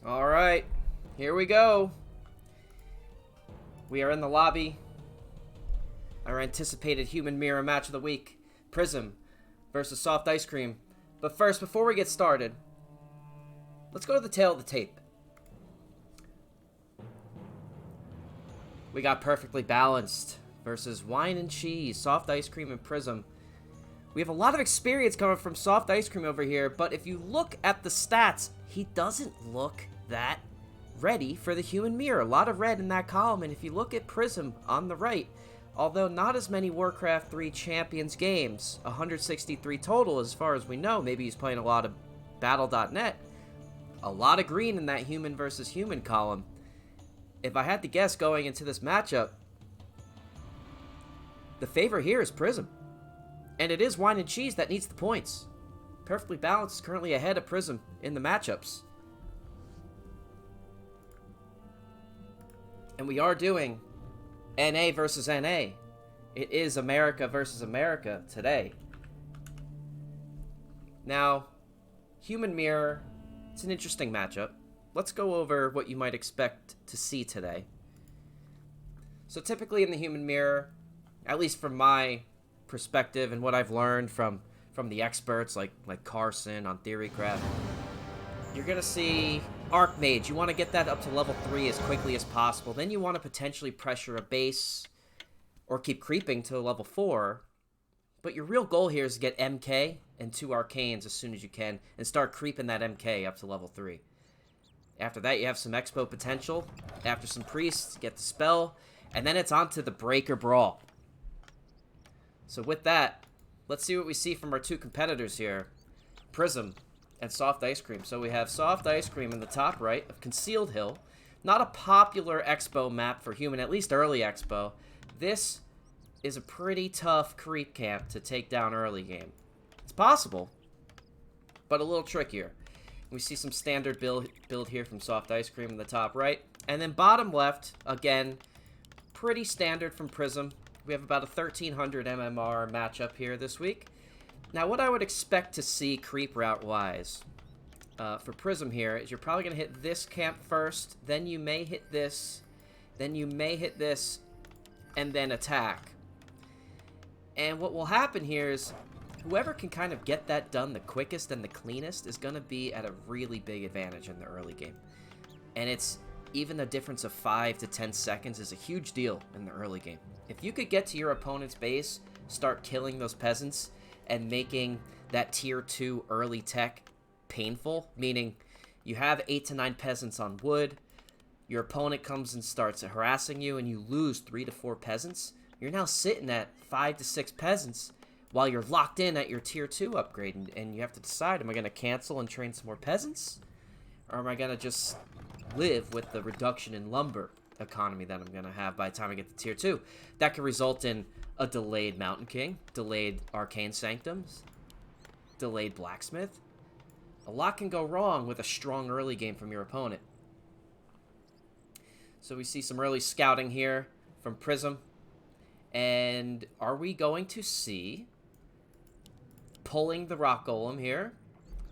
All right, here we go. We are in the lobby. Our anticipated human mirror match of the week, Prism versus SoftIceCream. But first, before we get started, let's go to the tail of the tape. We got Perfectly Balanced versus Wine and Cheese, SoftIceCream and Prism. We have a lot of experience coming from SoftIceCream over here, but if you look at the stats, he doesn't look that ready for the human mirror. A lot of red in that column, and if you look at Prism on the right, although not as many Warcraft 3 Champions games, 163 total as far as we know, maybe he's playing a lot of Battle.net, a lot of green in that human versus human column. If I had to guess going into this matchup, the favorite here is Prism. And it is Wine and Cheese that needs the points. Perfectly Balanced is currently ahead of Prism in the matchups. And we are doing NA versus NA. It is America versus America today. Now, Human Mirror, it's an interesting matchup. Let's go over what you might expect to see today. So typically in the Human Mirror, at least from my perspective and what I've learned from the experts like Carson on Theorycraft, you're going to see Archmage. You want to get that up to level 3 as quickly as possible. Then you want to potentially pressure a base or keep creeping to level 4. But your real goal here is to get MK and 2 Arcanes as soon as you can and start creeping that MK up to level 3. After that, you have some Expo potential. After some Priests, get the spell. And then it's on to the Breaker Brawl. So with that, let's see what we see from our two competitors here, Prism and SoftIceCream. So we have SoftIceCream in the top right of Concealed Hill. Not a popular Expo map for human, at least early Expo. This is a pretty tough creep camp to take down early game. It's possible, but a little trickier. We see some standard build here from SoftIceCream in the top right. And then bottom left, again, pretty standard from Prism. We have about a 1300 MMR matchup here this week. Now, what I would expect to see creep route-wise for Prism here is you're probably going to hit this camp first, then you may hit this, then you may hit this, and then attack. And what will happen here is whoever can kind of get that done the quickest and the cleanest is going to be at a really big advantage in the early game. And it's even a difference of 5 to 10 seconds is a huge deal in the early game. If you could get to your opponent's base, start killing those peasants, and making that tier 2 early tech painful, meaning you have 8 to 9 peasants on wood, your opponent comes and starts harassing you, and you lose 3 to 4 peasants, you're now sitting at 5 to 6 peasants while you're locked in at your tier 2 upgrade, and you have to decide, am I going to cancel and train some more peasants, or am I going to just live with the reduction in lumber economy that I'm going to have by the time I get to tier 2. That could result in a delayed Mountain King, delayed Arcane Sanctums, delayed Blacksmith. A lot can go wrong with a strong early game from your opponent. So we see some early scouting here from Prism. And are we going to see pulling the Rock Golem here?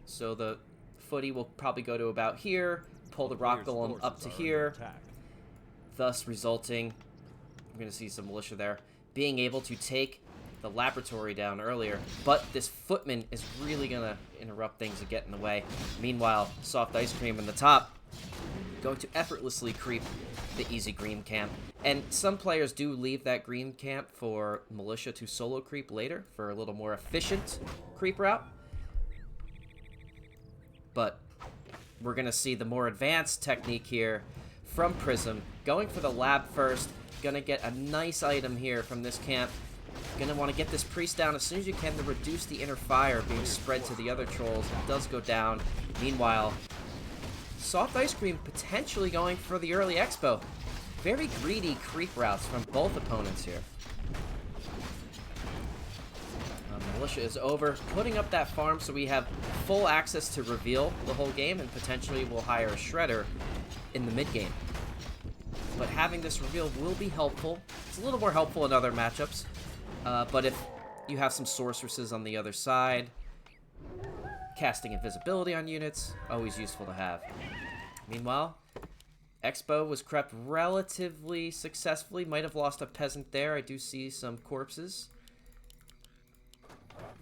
So the footy will probably go to about here, pull the Rock Golem up to here, thus resulting, we're going to see some militia there, being able to take the laboratory down earlier. But this footman is really going to interrupt things and get in the way. Meanwhile, SoftIceCream in the top going to effortlessly creep the easy green camp. And some players do leave that green camp for militia to solo creep later for a little more efficient creep route. But we're going to see the more advanced technique here from Prism. Going for the lab first. Going to get a nice item here from this camp. Going to want to get this priest down as soon as you can to reduce the inner fire being spread to the other trolls. It does go down. Meanwhile, SoftIceCream potentially going for the early expo. Very greedy creep routes from both opponents here. Militia is over, putting up that farm so we have full access to reveal the whole game, and potentially we'll hire a shredder in the mid game. But having this reveal will be helpful. It's a little more helpful in other matchups. But if you have some sorceresses on the other side, casting invisibility on units, always useful to have. Meanwhile, Expo was crept relatively successfully. Might have lost a peasant there. I do see some corpses.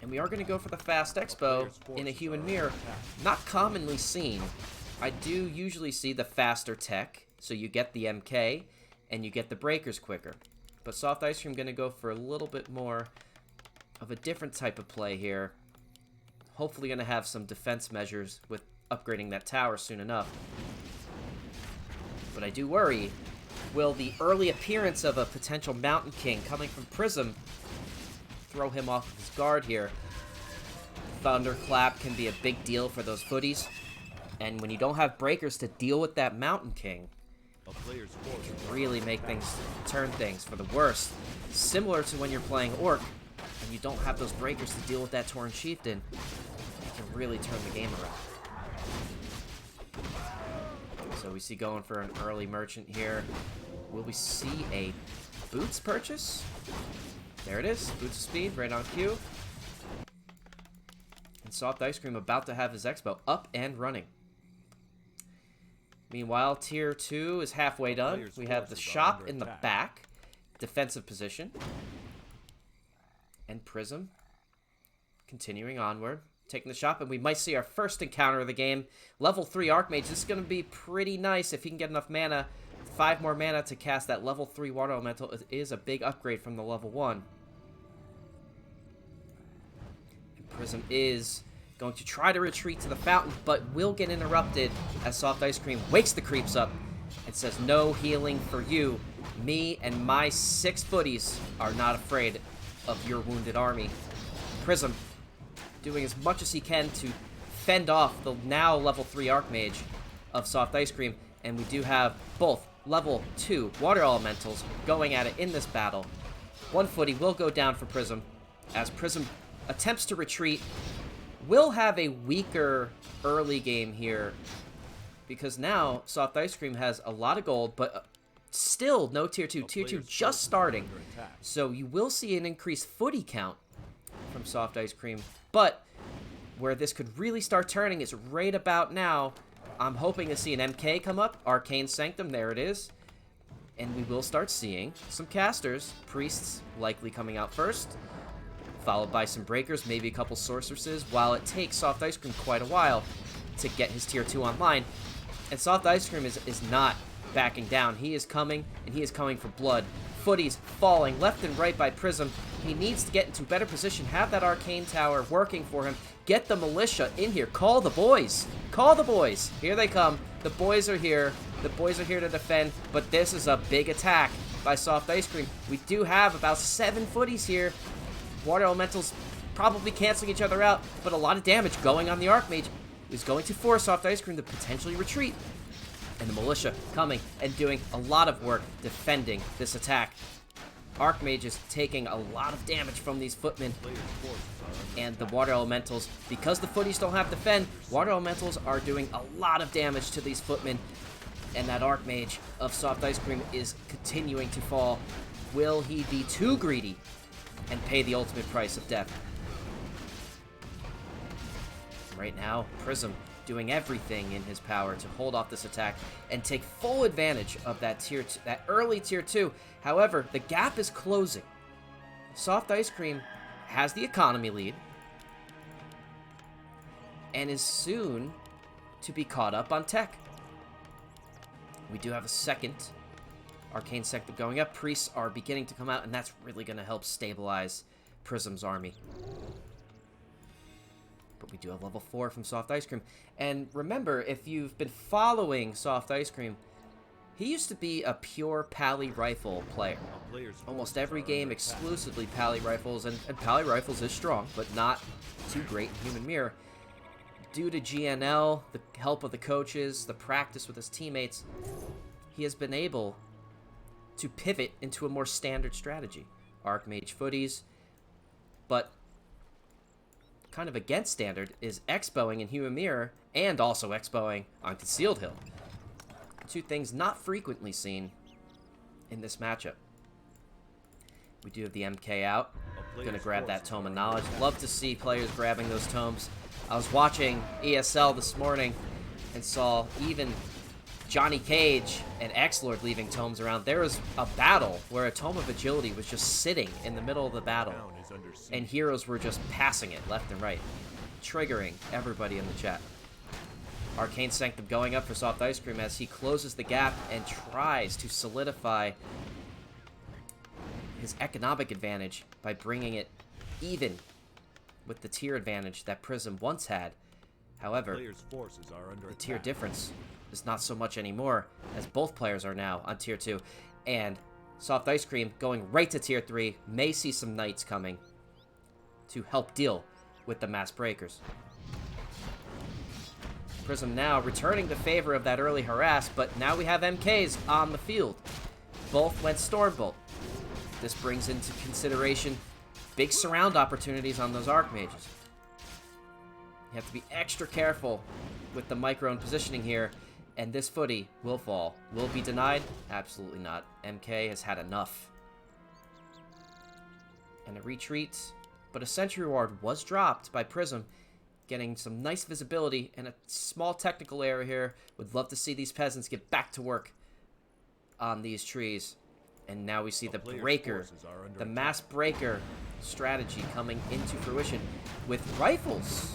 And we are going to go for the fast Expo in a human mirror. Not commonly seen. I do usually see the faster tech. So you get the MK and you get the breakers quicker. But SoftIceCream going to go for a little bit more of a different type of play here. Hopefully going to have some defense measures with upgrading that tower soon enough. But I do worry, will the early appearance of a potential Mountain King coming from Prism throw him off of his guard here? Thunderclap can be a big deal for those footies. And when you don't have breakers to deal with that Mountain King, it can really make things, turn things for the worst. Similar to when you're playing Orc, and you don't have those breakers to deal with that Tauren Chieftain, it can really turn the game around. So we see going for an early merchant here. Will we see a boots purchase? There it is. Boots of speed, right on cue. And SoftIceCream about to have his Expo up and running. Meanwhile, Tier 2 is halfway done. We have the shop in the back. Defensive position. And Prism continuing onward. Taking the shop, and we might see our first encounter of the game. Level 3 Archmage. This is going to be pretty nice if he can get enough mana. 5 more mana to cast that level 3 Water Elemental. It is a big upgrade from the level 1. And Prism is going to try to retreat to the fountain, but will get interrupted as SoftIceCream wakes the creeps up and says, no healing for you. Me and my 6 footies are not afraid of your wounded army. Prism doing as much as he can to fend off the now level 3 Archmage of SoftIceCream, and we do have both level 2 Water Elementals going at it in this battle. One footy will go down for Prism, as Prism attempts to retreat. Will have a weaker early game here, because now SoftIceCream has a lot of gold, but still no Tier 2. Tier 2 just starting, so you will see an increased footy count from SoftIceCream. But where this could really start turning is right about now. I'm hoping to see an MK come up. Arcane Sanctum, there it is. And we will start seeing some casters. Priests likely coming out first. Followed by some breakers, maybe a couple sorceresses. While it takes SoftIceCream quite a while to get his Tier 2 online. And SoftIceCream is not backing down. He is coming, and he is coming for blood. Footies falling left and right by Prism. He needs to get into better position, have that Arcane Tower working for him, get the Militia in here, call the boys, call the boys. Here they come, the boys are here to defend, but this is a big attack by SoftIceCream. We do have about 7 footies here. Water Elementals probably canceling each other out, but a lot of damage going on the Archmage is going to force SoftIceCream to potentially retreat. And the Militia coming and doing a lot of work defending this attack. Archmage is taking a lot of damage from these footmen. And the Water Elementals, because the footies don't have defend, Water Elementals are doing a lot of damage to these footmen. And that Archmage of SoftIceCream is continuing to fall. Will he be too greedy and pay the ultimate price of death? Right now, Prism doing everything in his power to hold off this attack and take full advantage of that that early Tier 2. However, the gap is closing. SoftIceCream has the economy lead and is soon to be caught up on tech. We do have a second Arcane Sector going up. Priests are beginning to come out, and that's really going to help stabilize Prism's army. But we do have level 4 from SoftIceCream. And remember, if you've been following SoftIceCream, he used to be a pure Pally Rifle player. Almost every game exclusively Pally Rifles, and Pally Rifles is strong, but not too great in Human Mirror. Due to GNL, the help of the coaches, the practice with his teammates, he has been able to pivot into a more standard strategy. Archmage footies, but kind of against standard is expoing in Human Mirror and also expoing on Concealed Hill. Two things not frequently seen in this matchup. We do have the MK out. Gonna grab that Tome of Knowledge. Love to see players grabbing those tomes. I was watching ESL this morning and saw even Johnny Cage and X-Lord leaving tomes around, there was a battle where a tome of agility was just sitting in the middle of the battle, and heroes were just passing it left and right, triggering everybody in the chat. Arcane Sanctum going up for SoftIceCream as he closes the gap and tries to solidify his economic advantage by bringing it even with the tier advantage that Prism once had. However, the tier difference is not so much anymore, as both players are now on tier 2, and SoftIceCream going right to tier 3 may see some Knights coming to help deal with the Mass Breakers. Prism now returning the favor of that early harass, but now we have MKs on the field. Both went Stormbolt. This brings into consideration big surround opportunities on those Archmages. You have to be extra careful with the micro and positioning here, and this footy will fall. Will it be denied? Absolutely not. MK has had enough. And a retreat, but a Sentry Ward was dropped by Prism, getting some nice visibility and a small technical error here. Would love to see these peasants get back to work on these trees. And now we see the breaker, the mass breaker strategy coming into fruition with rifles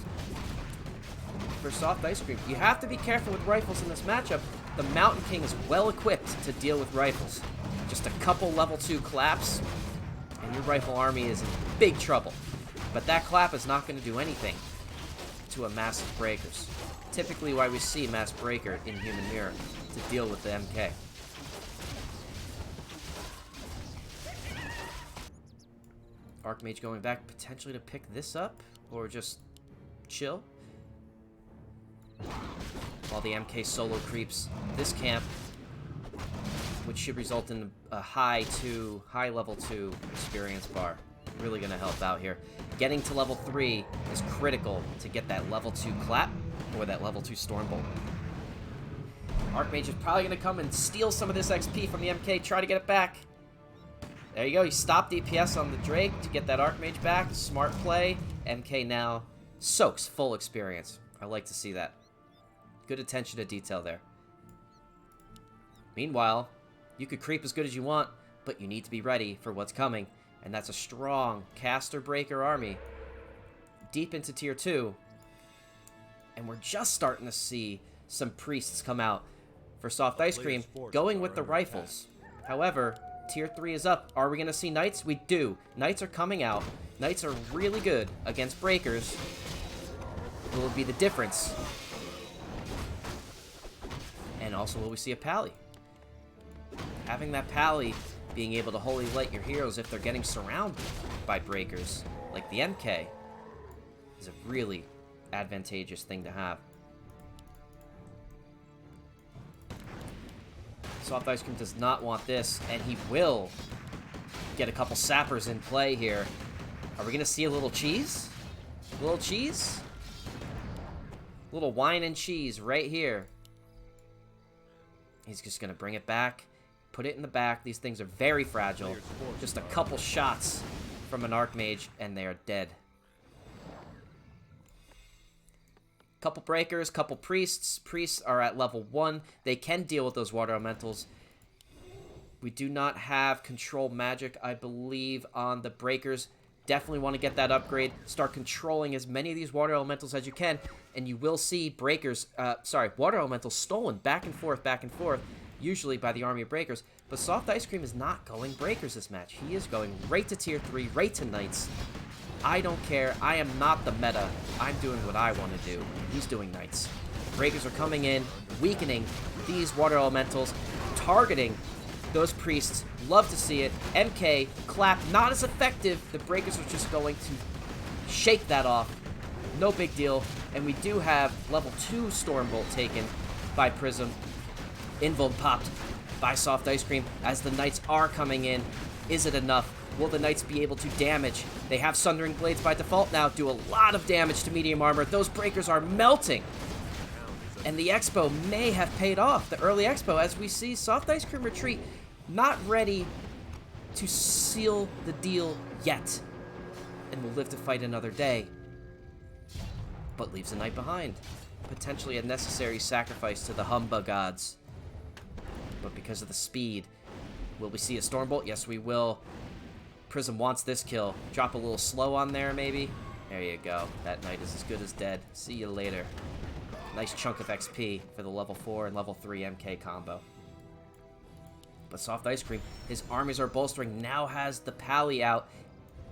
for SoftIceCream. You have to be careful with rifles in this matchup. The Mountain King is well equipped to deal with rifles. Just a couple level 2 claps, and your rifle army is in big trouble. But that clap is not going to do anything to a massive breakers. Typically why we see mass breaker in Human Mirror, to deal with the MK. Archmage going back potentially to pick this up, or just chill. While the MK solo creeps this camp, which should result in a high level 2 experience bar. Really going to help out here. Getting to level 3 is critical to get that level 2 clap, or that level 2 Stormbolt. Archmage is probably going to come and steal some of this XP from the MK, try to get it back. There you go, he stopped DPS on the Drake to get that Archmage back. Smart play. MK now soaks full experience. I like to see that. Good attention to detail there. Meanwhile, you could creep as good as you want, but you need to be ready for what's coming. And that's a strong caster breaker army deep into tier 2. And we're just starting to see some priests come out for SoftIceCream, going with the rifles. However, tier 3 is up. Are we going to see Knights? We do. Knights are coming out. Knights are really good against breakers. Will it be the difference? And also, will we see a Pally? Having that Pally, being able to holy light your heroes if they're getting surrounded by breakers, like the MK, is a really advantageous thing to have. SoftIceCream does not want this, and he will get a couple sappers in play here. Are we going to see a little cheese? A little cheese? A little wine and cheese right here. He's just going to bring it back, put it in the back. These things are very fragile. Just a couple shots from an Archmage, and they are dead. Couple breakers, couple priests. Priests are at level 1. They can deal with those water elementals. We do not have control magic, I believe, on the breakers. Definitely want to get that upgrade. Start controlling as many of these water elementals as you can, and you will see breakers, water elementals stolen back and forth, usually by the army of breakers. But SoftIceCream is not going breakers this match. He is going right to tier 3, right to Knights. I don't care. I am not the meta. I'm doing what I want to do. He's doing Knights. Breakers are coming in, weakening these water elementals, targeting those priests. Love to see it. MK, clap, not as effective. The breakers are just going to shake that off. No big deal. And we do have level 2 Stormbolt taken by Prism. Invoke popped by SoftIceCream as the Knights are coming in. Is it enough? Will the Knights be able to damage? They have Sundering Blades by default now, do a lot of damage to medium armor. Those breakers are melting. And the expo may have paid off. The early expo, as we see SoftIceCream retreat, not ready to seal the deal yet. And will live to fight another day. But leaves a Knight behind. Potentially a necessary sacrifice to the Humba gods. but because of the speed, will we see a Stormbolt? Yes, we will. Prism wants this kill. Drop a little slow on there, maybe. There you go. That knight is as good as dead. See you later. Nice chunk of XP for the level 4 and level 3 MK combo. But SoftIceCream, his armies are bolstering, now has the Pally out.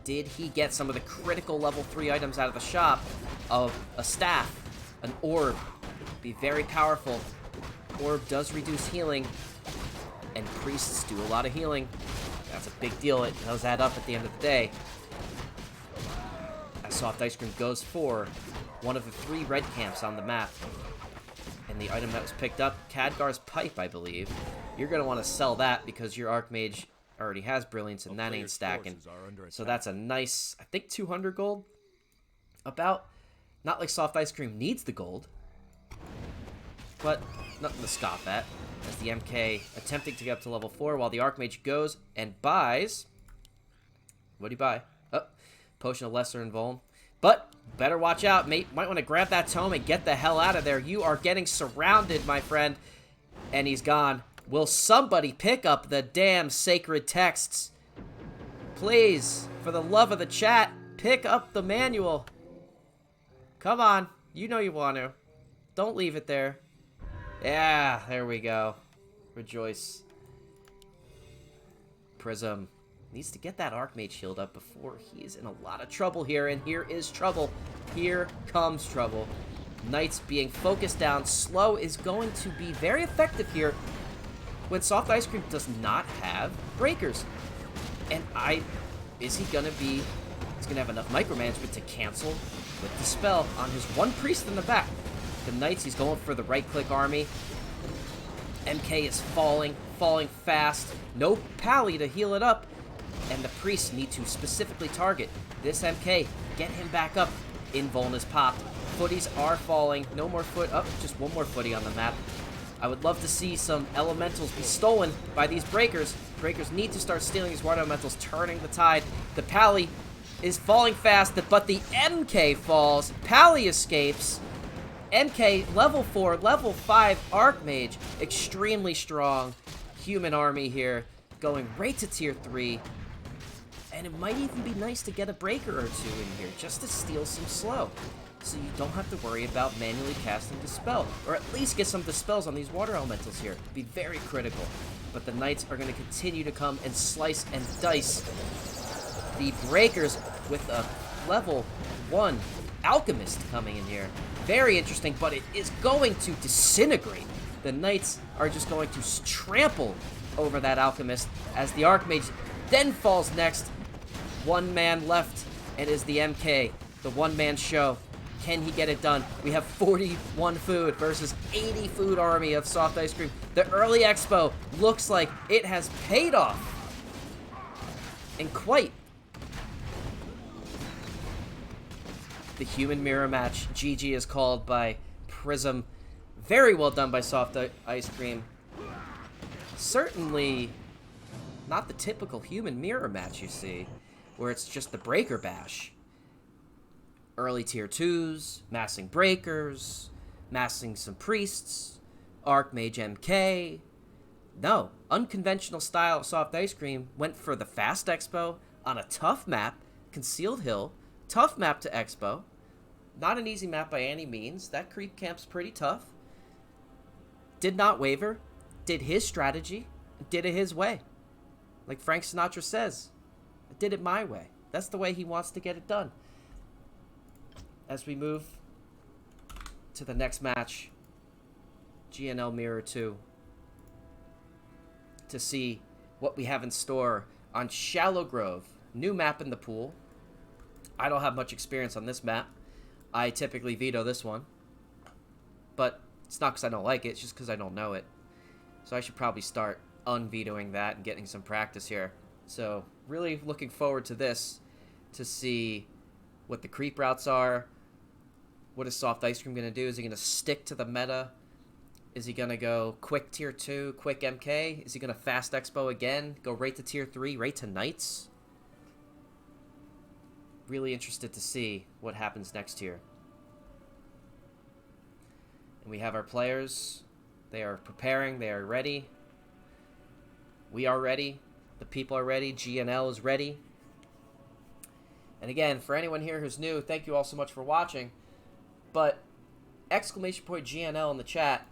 Did he get some of the critical level 3 items out of the shop? Of a staff, an orb. Be very powerful. Orb does reduce healing, and priests do a lot of healing. That's a big deal. It does add up at the end of the day. As SoftIceCream goes for one of the 3 red camps on the map. And the item that was picked up, Khadgar's Pipe, I believe. You're going to want to sell that because your Archmage already has Brilliance and that ain't stacking. So that's a nice, I think 200 gold. About. Not like SoftIceCream needs the gold. But nothing to scoff at. As the MK attempting to get up to level 4 while the Archmage goes and buys. What do you buy? Oh, Potion of Lesser Invuln. But better watch out, mate. Might want to grab that tome and get the hell out of there. You are getting surrounded, my friend. And he's gone. Will somebody pick up the damn sacred texts? Please, for the love of the chat, pick up the manual. Come on. You know you want to. Don't leave it there. Yeah, there we go. Rejoice. Prism needs to get that Archmage shield up before he's in a lot of trouble here, and here is trouble. Here comes trouble. Knights being focused down. Slow is going to be very effective here when SoftIceCream does not have breakers. And is he gonna be, he's gonna have enough micromanagement to cancel with Dispel on his one priest in the back. The Knights, he's going for the right-click army. MK is falling fast. No Pally to heal it up. And the priests need to specifically target this MK. Get him back up. Invuln is popped. Footies are falling. No more foot. Oh, just one more footy on the map. I would love to see some elementals be stolen by these breakers. Breakers need to start stealing these water elementals, turning the tide. The Pally is falling fast, but the MK falls. Pally escapes. MK, level 4, level 5 Archmage. Extremely strong human army here. Going right to tier 3. And it might even be nice to get a breaker or 2 in here, just to steal some slow. So you don't have to worry about manually casting Dispel. Or at least get some Dispels on these water elementals here. Be very critical. But the Knights are going to continue to come and slice and dice the breakers with a level 1 Alchemist coming in here. Very interesting, but it is going to disintegrate. The Knights are just going to trample over that Alchemist as the Archmage then falls next. One man left. It is the MK, the one-man show. Can he get it done? We have 41 food versus 80 food army of SoftIceCream. The early expo looks like it has paid off. And quite. The human mirror match. GG is called by Prism. Very well done by SoftIceCream. Certainly not the typical human mirror match you see, where it's just the breaker bash. Early tier 2s, massing breakers, massing some priests, Archmage MK. No, unconventional style of SoftIceCream went for the fast expo on a tough map, Concealed Hill, tough map to expo. Not an easy map by any means. That creep camp's pretty tough. Did not waver, did his strategy, did it his way. Like Frank Sinatra says, I did it my way. That's the way he wants to get it done. As we move to the next match, GNL Mirror 2, to see what we have in store on Shallow Grove. New map in the pool. I don't have much experience on this map. I typically veto this one. But it's not because I don't like it, it's just because I don't know it. So I should probably start unvetoing that and getting some practice here. So really looking forward to this, to see what the creep routes are. What is SoftIceCream going to do? Is he going to stick to the meta? Is he going to go quick tier 2, quick MK? Is he going to fast expo again? Go right to tier 3, right to Knights? Really interested to see what happens next here. And we have our players. They are preparing. They are ready. We are ready. The people are ready. GNL is ready. And again, for anyone here who's new, thank you all so much for watching. But exclamation point GNL in the chat.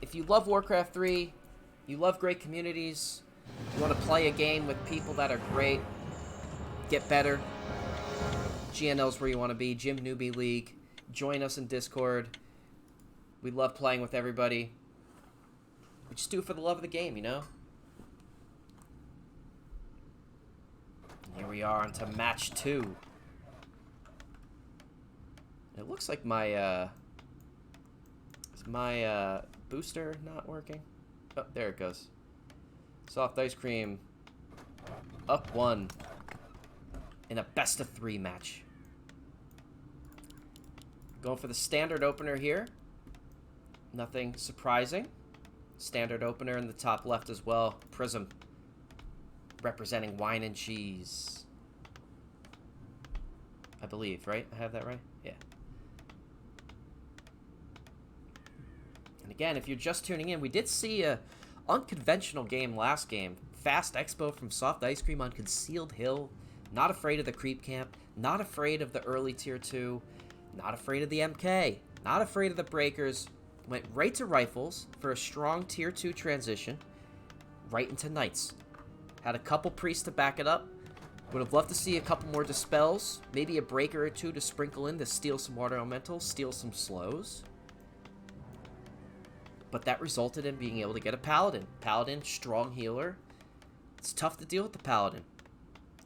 If you love Warcraft 3, you love great communities, you want to play a game with people that are great, get better, GNL's where you want to be. Gym Newbie League. Join us in Discord. We love playing with everybody. We just do it for the love of the game, you know? And here we are on to match 2. It looks like my, is my, booster not working? Oh, there it goes. SoftIceCream up 1 in a best-of-3 match. Going for the standard opener here. Nothing surprising. Standard opener in the top left as well. Prism representing wine and cheese. I believe, right? I have that right? Yeah. And again, if you're just tuning in, we did see a unconventional game last game. Fast Expo from SoftIceCream on Concealed Hill. Not afraid of the creep camp. Not afraid of the early tier 2. Not afraid of the MK. Not afraid of the breakers. Went right to rifles for a strong tier 2 transition. Right into knights. Had a couple priests to back it up. Would have loved to see a couple more dispels. Maybe a breaker or two to sprinkle in to steal some water elementals. Steal some slows. But that resulted in being able to get a paladin. Paladin, strong healer. It's tough to deal with the paladin.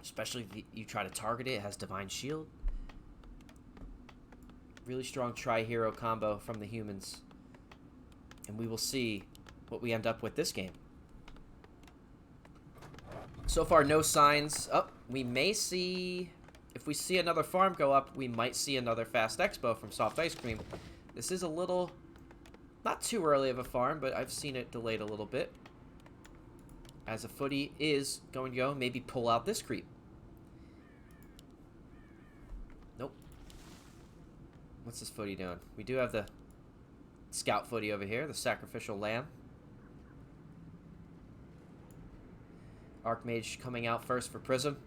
Especially if you try to target it. It has divine shield. Really strong tri-hero combo from the humans. And we will see what we end up with this game. So far, no signs. Oh, we may see... If we see another farm go up, we might see another Fast Expo from SoftIceCream. This is a little... Not too early of a farm, but I've seen it delayed a little bit. As a footy is going to go, maybe pull out this creep. Nope. What's this footy doing? We do have the scout footy over here, the sacrificial lamb. Archmage coming out first for Prism.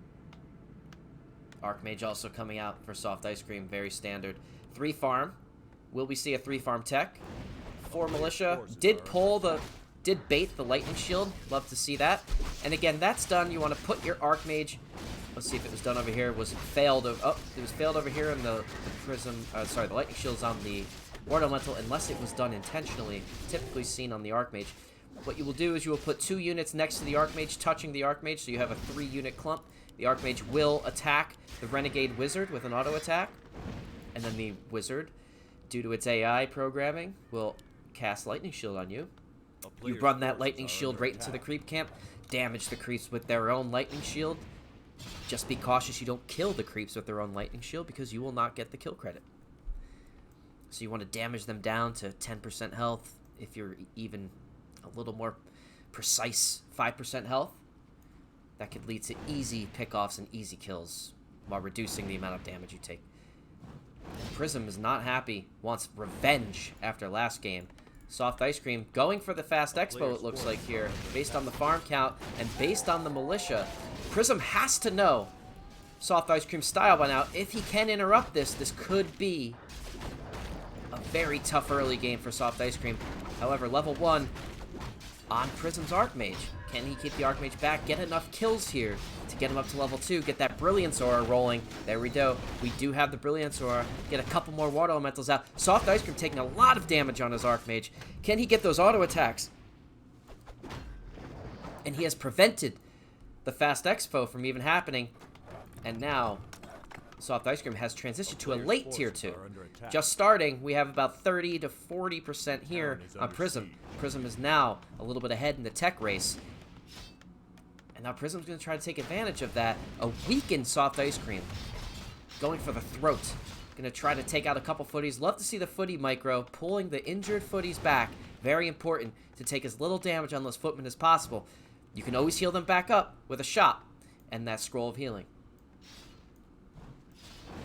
Archmage also coming out for SoftIceCream, very standard. 3 farm. Will we see a 3 farm tech? 4 militia. Did bait the lightning shield. Love to see that. And again, that's done. You want to put your Archmage. Let's see if it was done over here. Was it failed? Oh, it was failed over here in the Prism. Sorry, the lightning shield's on the Ward Elemental, unless it was done intentionally. Typically seen on the Archmage. What you will do is you will put 2 units next to the Archmage, touching the Archmage, so you have a 3-unit clump. The Archmage will attack the Renegade Wizard with an auto attack. And then the Wizard, due to its AI programming, will cast Lightning Shield on you. You run that Lightning Shield right into the creep camp, damage the creeps with their own Lightning Shield. Just be cautious you don't kill the creeps with their own Lightning Shield, because you will not get the kill credit. So you want to damage them down to 10% health. If you're even a little more precise, 5% health. That could lead to easy pickoffs and easy kills while reducing the amount of damage you take. Prism is not happy, wants revenge after last game. SoftIceCream going for the Fast Expo, it looks like here, based on the farm count and based on the militia. Prism has to know SoftIceCream's style by now. If he can interrupt this, this could be a very tough early game for SoftIceCream. However, level 1 on Prism's Archmage. Can he keep the Archmage back? Get enough kills here to get him up to level 2. Get that Brilliance Aura rolling. There we go. We do have the Brilliance Aura. Get a couple more Water Elementals out. SoftIceCream taking a lot of damage on his Archmage. Can he get those auto attacks? And he has prevented the Fast Expo from even happening. And now, SoftIceCream has transitioned to a late tier 2. Just starting, we have about 30 to 40% here on Prism. Prism is now a little bit ahead in the tech race. And now Prism's going to try to take advantage of that. A weakened SoftIceCream. Going for the throat. Going to try to take out a couple footies. Love to see the footy micro. Pulling the injured footies back. Very important to take as little damage on those footmen as possible. You can always heal them back up with a shot. And that Scroll of Healing.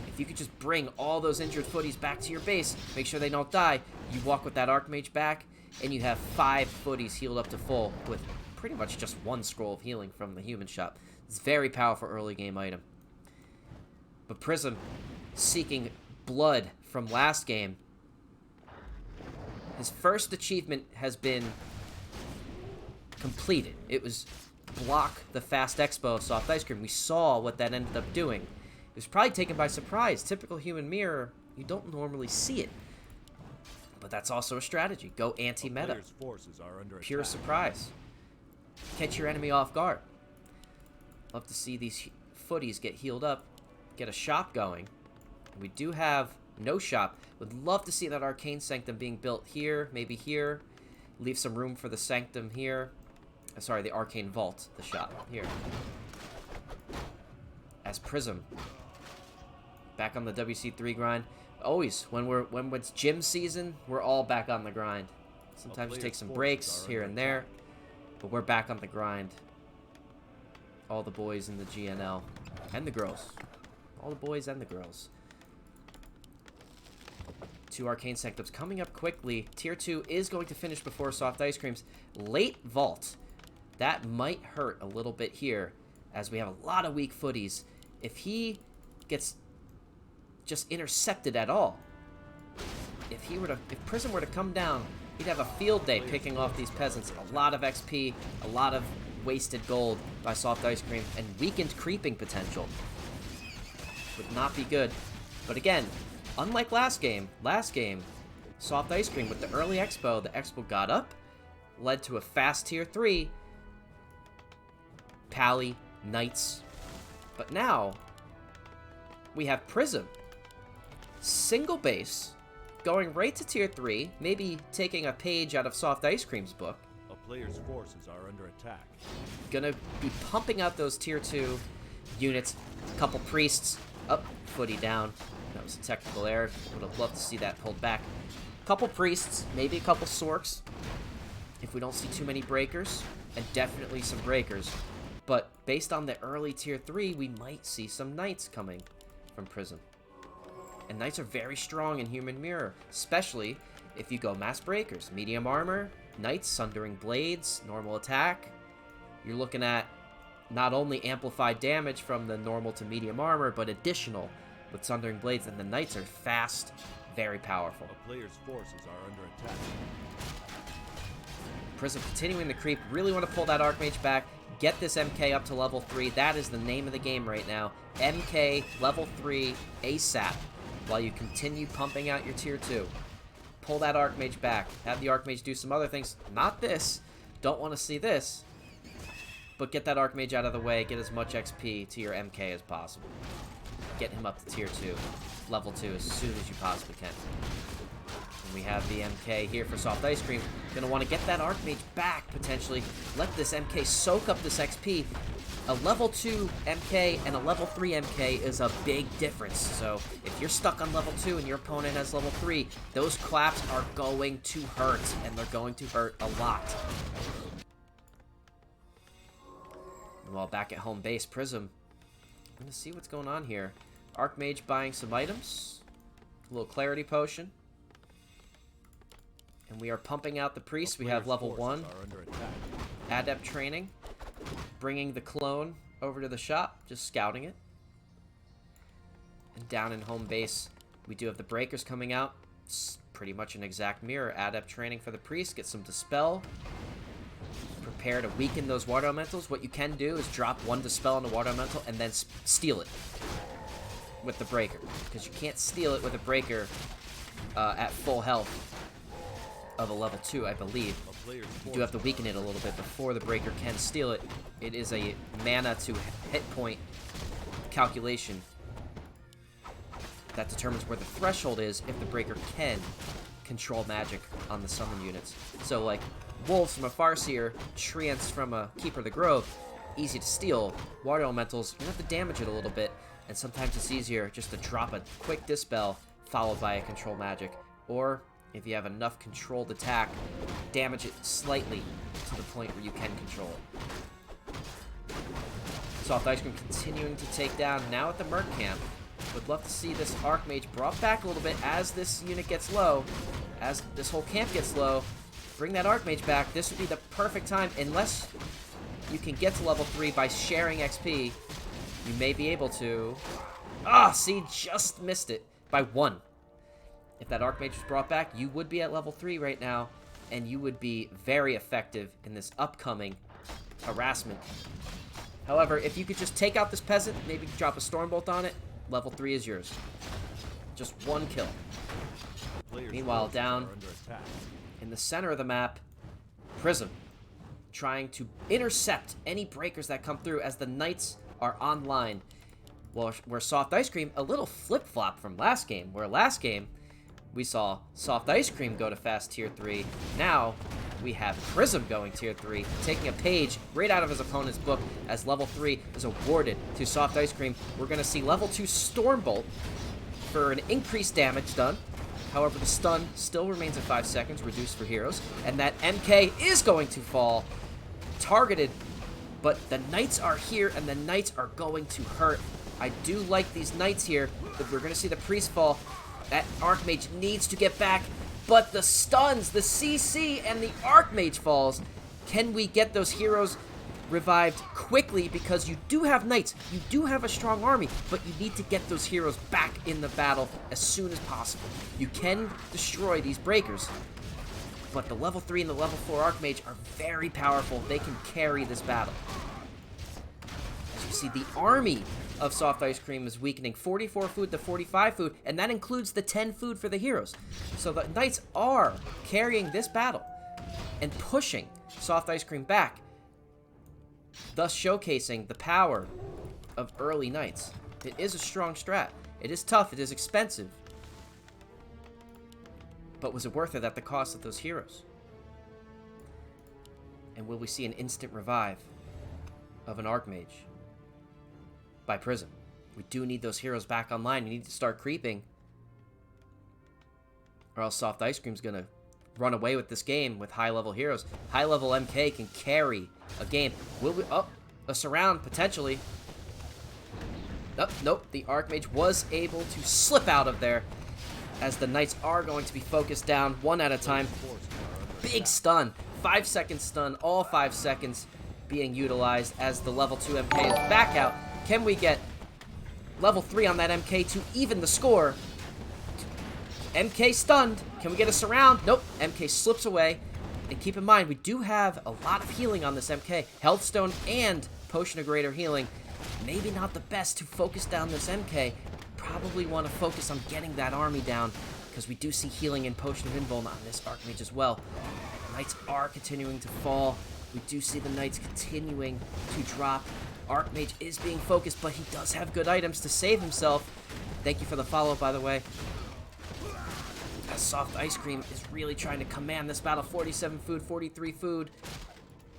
If you could just bring all those injured footies back to your base, make sure they don't die, you walk with that Archmage back, and you have 5 footies healed up to full with pretty much just one scroll of healing from the human shop. It's a very powerful early game item. But Prism, seeking blood from last game. His first achievement has been completed. It was block the fast expo of SoftIceCream. We saw what that ended up doing. It was probably taken by surprise. Typical human mirror, you don't normally see it. But that's also a strategy. Go anti-meta. Pure surprise. Catch your enemy off guard. Love to see these footies get healed up. Get a shop going. We do have no shop. Would love to see that Arcane Sanctum being built here. Maybe here. Leave some room for the Sanctum here. Sorry, the Arcane Vault. The shop. Here. As Prism. Back on the WC3 grind. Always, when it's gym season, we're all back on the grind. Sometimes we take some breaks here and there, but we're back on the grind. All the boys in the GNL. And the girls. All the boys and the girls. 2 Arcane Sanctums coming up quickly. Tier 2 is going to finish before SoftIceCream's late vault. That might hurt a little bit here, as we have a lot of weak footies. If he gets just intercepted at all, if Prism were to come down, he'd have a field day picking off these peasants. A lot of XP, a lot of wasted gold by SoftIceCream, and weakened creeping potential. Would not be good. But again, unlike last game, SoftIceCream with the early expo, the expo got up, led to a fast tier 3, Pally, Knights. But now, we have Prism. Single base, going right to tier 3, maybe taking a page out of SoftIceCream's book. A player's forces are under attack. Gonna be pumping out those tier 2 units. Couple priests. Up, footy down. That was a technical error. Would have loved to see that pulled back. Couple priests, maybe a couple sorks. If we don't see too many breakers, and definitely some breakers. But based on the early tier 3, we might see some knights coming from Prism. And knights are very strong in Human Mirror, especially if you go mass breakers. Medium armor, knights, sundering blades, normal attack. You're looking at not only amplified damage from the normal to medium armor, but additional with sundering blades. And the knights are fast, very powerful. A player's forces are under attack. Prism continuing the creep. Really want to pull that Archmage back. Get this MK up to level 3. That is the name of the game right now. MK level 3 ASAP. While you continue pumping out your tier 2. Pull that Archmage back. Have the Archmage do some other things. Not this. Don't want to see this. But get that Archmage out of the way. Get as much XP to your MK as possible. Get him up to tier 2. Level 2 as soon as you possibly can. And we have the MK here for SoftIceCream. Gonna want to get that Archmage back, potentially. Let this MK soak up this XP. A level 2 MK and a level 3 MK is a big difference. So if you're stuck on level 2 and your opponent has level 3, those claps are going to hurt, and they're going to hurt a lot. And while back at home base, Prism, I'm going to see what's going on here. Archmage buying some items. A little clarity potion. And we are pumping out the priest. We have level 1. Adept training. Bringing the clone over to the shop. Just scouting it. And down in home base, we do have the breakers coming out. It's pretty much an exact mirror. Adept training for the priest. Get some dispel. Prepare to weaken those water elementals. What you can do is drop 1 dispel on the water elemental and then steal it with the breaker. Because you can't steal it with a breaker at full health of a level 2, I believe. You do have to weaken it a little bit before the breaker can steal it. It is a mana to hit point calculation that determines where the threshold is if the breaker can control magic on the summon units. So like Wolves from a Farseer, Treants from a Keeper of the Grove, easy to steal. Water Elementals, you have to damage it a little bit, and sometimes it's easier just to drop a quick Dispel followed by a Control Magic. Or, if you have enough controlled attack, damage it slightly to the point where you can control it. SoftIceCream continuing to take down, now at the Merc Camp. Would love to see this Archmage brought back a little bit as this unit gets low, as this whole camp gets low. bring that Archmage back. This would be the perfect time, unless you can get to level 3 by sharing XP. You may be able to. Ah, see, just missed it by 1. If that Archmage was brought back, you would be at level 3 right now, and you would be very effective in this upcoming harassment. However, if you could just take out this peasant, maybe drop a Stormbolt on it, level 3 is yours. Just 1 kill. Meanwhile, down in the center of the map, Prism, trying to intercept any breakers that come through as the Knights are online. Well, where SoftIceCream, a little flip-flop from last game, where last game we saw SoftIceCream go to fast tier 3. Now we have Prism going tier 3, taking a page right out of his opponent's book as level 3 is awarded to SoftIceCream. We're going to see level 2 Stormbolt for an increased damage done. However, the stun still remains at 5 seconds, reduced for heroes. And that MK is going to fall, targeted, but the Knights are here, and the Knights are going to hurt. I do like these Knights here, but we're going to see the Priest fall. That Archmage needs to get back, but the stuns, the CC, and the Archmage falls. Can we get those heroes revived quickly? Because you do have Knights, you do have a strong army, but you need to get those heroes back in the battle as soon as possible. You can destroy these breakers, but the level 3 and the level 4 Archmage are very powerful. They can carry this battle. As you see, the army of SoftIceCream is weakening, 44 food to 45 food, and that includes the 10 food for the heroes. So the Knights are carrying this battle and pushing SoftIceCream back, thus showcasing the power of early Knights. It is a strong strat. It is tough. It is expensive. But was it worth it at the cost of those heroes? And will we see an instant revive of an Archmage by Prism? We do need those heroes back online. We need to start creeping, or else SoftIceCream's going to run away with this game with high-level heroes. High-level MK can carry a game. Will we... Oh, a surround, potentially. Nope, nope. The Archmage was able to slip out of there, as the Knights are going to be focused down one at a time. Big stun. 5-second stun. All 5 seconds being utilized as the level 2 MK is back out. Can we get level 3 on that MK to even the score? MK stunned. Can we get a surround? Nope. MK slips away. And keep in mind, we do have a lot of healing on this MK. Health Stone and Potion of Greater Healing. Maybe not the best to focus down this MK. Probably want to focus on getting that army down, because we do see healing and Potion of Invuln on this Archmage as well. Knights are continuing to fall. We do see the Knights continuing to drop. Archmage is being focused, but he does have good items to save himself. Thank you for the follow, by the way. As SoftIceCream is really trying to command this battle. 47 food, 43 food.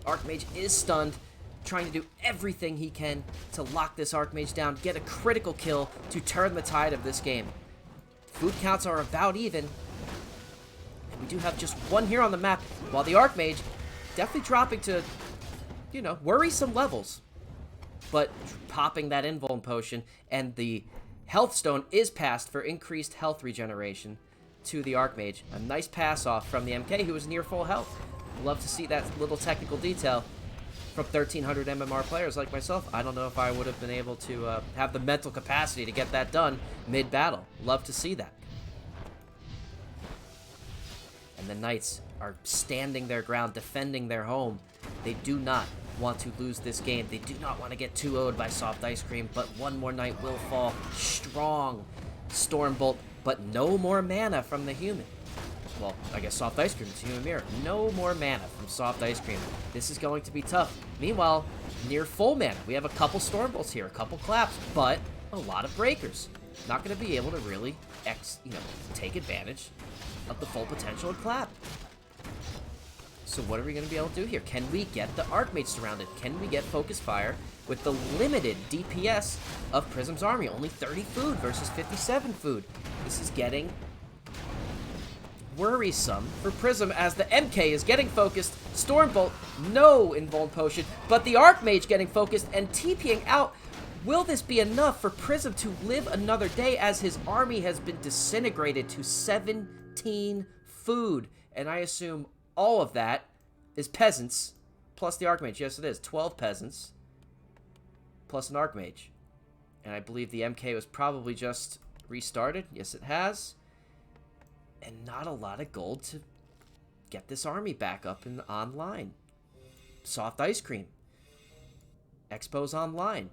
Archmage is stunned, trying to do everything he can to lock this Archmage down, get a critical kill to turn the tide of this game. Food counts are about even, and we do have just 1 hero on the map, while the Archmage definitely dropping to, you know, worrisome levels. But popping that Invuln Potion, and the Health Stone is passed for increased health regeneration to the Archmage. A nice pass off from the MK, who was near full health. Love to see that little technical detail from 1,300 MMR players like myself. I don't know if I would have been able to have the mental capacity to get that done mid-battle. Love to see that. And the Knights are standing their ground, defending their home. They do not want to lose this game. They do not want to get 2-0'd by SoftIceCream, but one more Knight will fall. Strong Stormbolt, but no more mana from the human. Well, I guess SoftIceCream is Human Mirror. No more mana from SoftIceCream. This is going to be tough. Meanwhile, near full mana. We have a couple Stormbolts here, a couple Claps, but a lot of Breakers. Not going to be able to really, take advantage of the full potential of Clap. So what are we going to be able to do here? Can we get the Archmage surrounded? Can we get Focus Fire with the limited DPS of Prism's army? Only 30 food versus 57 food. This is getting worrisome for Prism as the MK is getting focused. Stormbolt, no Invuln Potion, but the Archmage getting focused and TPing out. Will this be enough for Prism to live another day as his army has been disintegrated to 17 food? And I assume all of that is peasants plus the Archmage. Yes, it is. 12 peasants plus an Archmage. And I believe the MK was probably just restarted. Yes, it has. And not a lot of gold to get this army back up and online. SoftIceCream. Expo's online.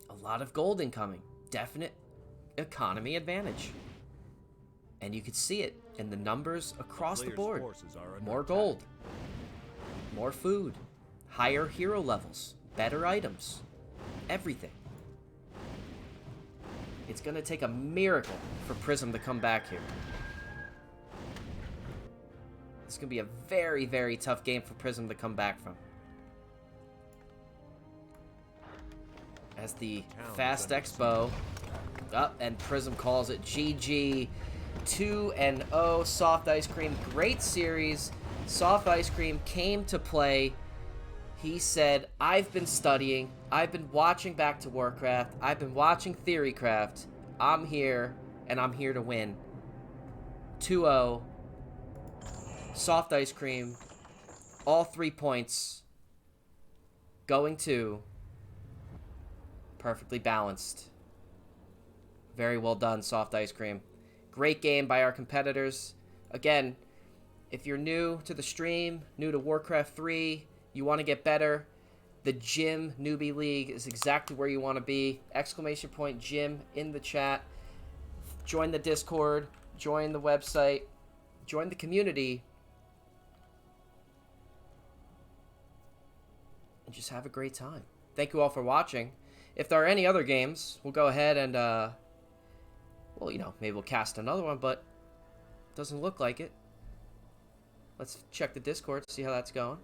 A lot of gold incoming. Definite economy advantage. And you can see it in the numbers across the board. More gold. More food. Higher hero levels. Better items. Everything. It's going to take a miracle for Prism to come back here. It's going to be a very, very tough game for Prism to come back from. As the Fast Expo up, and Prism calls it GG. 2-0 SoftIceCream. Great series. SoftIceCream came to play. He said, I've been studying. I've been watching Back to Warcraft. I've been watching Theorycraft. I'm here, and I'm here to win. 2-0. SoftIceCream. All 3 points going to perfectly balanced. Very well done, SoftIceCream. Great game by our competitors. Again, if you're new to the stream, new to Warcraft 3, you want to get better, the Gym Newbie League is exactly where you want to be. Exclamation point Gym in the chat. Join the Discord. Join the website. Join the community. And just have a great time. Thank you all for watching. If there are any other games, we'll go ahead and, well, you know, maybe we'll cast another one, but doesn't look like it. Let's check the Discord, see how that's going.